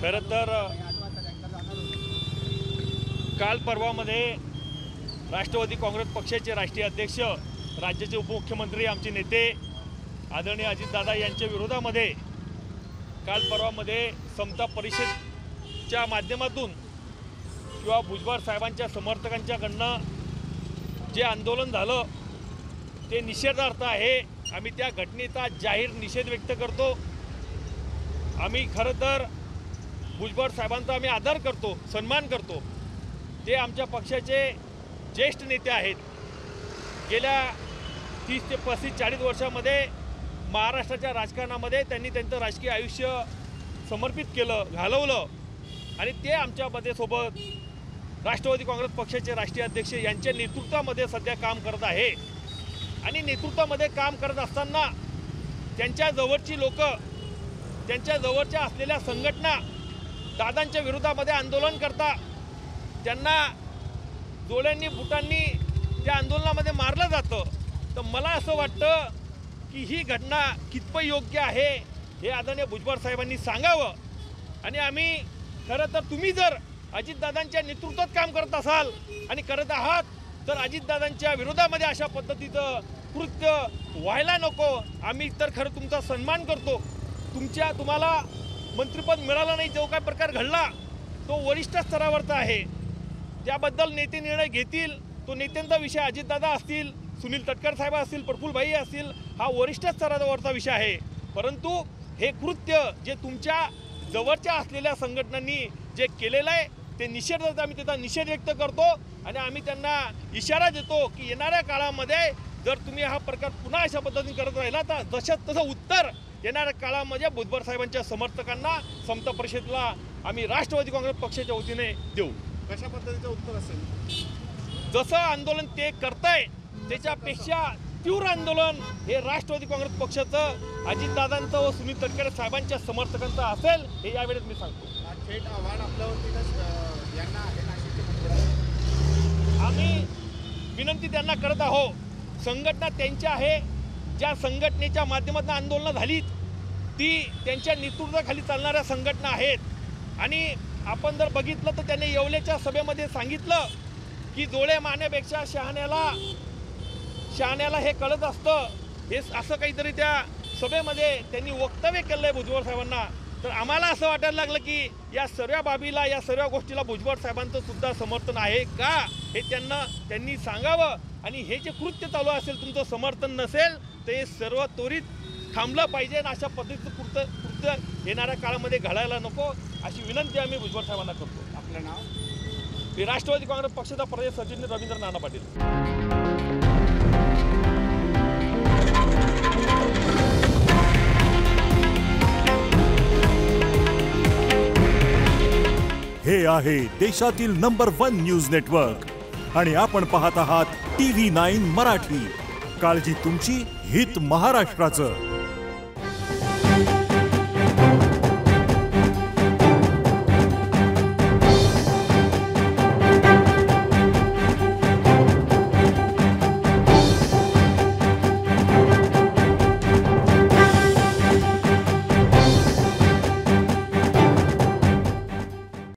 खरं तर काल परवामध्ये राष्ट्रवादी काँग्रेस पक्षाचे राष्ट्रीय अध्यक्ष, राज्याचे उपमुख्यमंत्री, आमचे नेते आदरणीय अजितदादा यांच्या विरोधामध्ये काल परवामध्ये समता परिषदच्या माध्यमातून किंवा भुजबळ साहेबांच्या समर्थकांच्याकडनं जे आंदोलन झालं ते निषेधार्थ आहे। आम्ही त्या घटनेचा जाहीर निषेध व्यक्त करतो। आम्ही खरं तर भुजबळ साहेबांचा आम्ही आदर करतो, सन्मान करतो। ते आमच्या पक्षाचे ज्येष्ठ नेते आहेत। गेल्या 30 ते 35-40 वर्षामध्ये महाराष्ट्राच्या राजकारणामध्ये त्यांनी त्यांचं राजकीय आयुष्य समर्पित केलं, घालवलं आणि ते आमच्यामध्ये सोबत राष्ट्रवादी काँग्रेस पक्षाचे राष्ट्रीय अध्यक्ष यांच्या नेतृत्वामध्ये सध्या काम करत आहे। आणि नेतृत्वामध्ये काम करत असताना त्यांच्या जवळची लोक, त्यांच्या जवळच्या असलेल्या संघटना दादांच्या विरोधामध्ये आंदोलन करता, त्यांना डोळ्यांनी बुटांनी त्या आंदोलनामध्ये मारलं जातं। तर मला असं वाटतं की ही घटना कितपत योग्य आहे हे आदरणीय भुजबळ साहेबांनी सांगावं। आणि आम्ही खरं तर तुम्ही जर अजितदादांच्या नेतृत्वात काम करत असाल आणि करत आहात तर अजितदादांच्या विरोधामध्ये अशा पद्धतीचं कृत्य व्हायला नको। आम्ही तर खरं तुमचा सन्मान करतो। तुम्हाला मंत्रिपद मिळालं नाही, जो काय प्रकार घडला तो वरिष्ठ स्तरावरचा आहे, त्याबद्दल नेते निर्णय घेतील। तो नेत्यांचा विषय, अजितदादा असतील, सुनील तटकरे साहेब असतील, प्रफुल्लभाई असतील, हा वरिष्ठ स्तरावरचा विषय आहे। परंतु हे कृत्य जे तुमच्या जवळच्या असलेल्या संघटनांनी जे केलेलं आहे ते निषेधार्थ आम्ही त्याचा निषेध व्यक्त करतो। आणि आम्ही त्यांना इशारा देतो की येणाऱ्या काळामध्ये जर तुम्ही हा प्रकार पुन्हा अशा पद्धतीने करत राहिला तर तसं उत्तर येणाऱ्या काळामध्ये भुजबळ साहेबांच्या समर्थकांना, समता परिषदेला आम्ही राष्ट्रवादी काँग्रेस पक्षाच्या वतीने देऊ। कशा पद्धतीचं उत्तर असेल? जसं आंदोलन ते करताय त्याच्यापेक्षा तीव्र आंदोलन हे राष्ट्रवादी काँग्रेस पक्षाचं, अजितदादांचं व सुनील तटकरे साहेबांच्या समर्थकांचं असेल हे यावेळेस मी सांगतो। थेट आव्हान आपल्यावरती यांना आहे, आम्ही विनंती त्यांना करत आहोत। संघटना त्यांच्या आहे, ज्या संघटनेच्या माध्यमातून आंदोलनं झालीत ती त्यांच्या नेतृत्वाखाली चालणाऱ्या संघटना आहेत। आणि आपण जर बघितलं तर त्यांनी येवल्याच्या सभेमध्ये सांगितलं की डोळे मारण्यापेक्षा शहाण्याला हे कळत असतं, हे असं काहीतरी त्या सभेमध्ये त्यांनी वक्तव्य केलं आहे भुजबळ साहेबांना। तर आम्हाला असं वाटायला लागलं की या सर्व बाबीला, या सर्व गोष्टीला भुजबळ साहेबांचं सुद्धा समर्थन आहे का हे त्यांनी सांगावं। आणि हे जे कृत्य चालू असेल, तुमचं समर्थन नसेल तर हे सर्व त्वरित थांबलं पाहिजे आणि अशा पद्धतीचं कृत्य येणाऱ्या काळामध्ये घडायला नको अशी विनंती आम्ही भुजबळ साहेबांना करतो। आपलं नाव? मी राष्ट्रवादी काँग्रेस पक्षाचा प्रदेश सचिव रवींद्र नाना पाटील। हे आहे देशातील नंबर 1 न्यूज नेटवर्क आणि आपण पाहत आहात TV9 मराठी। काळजी तुमची, हित महाराष्ट्राचं।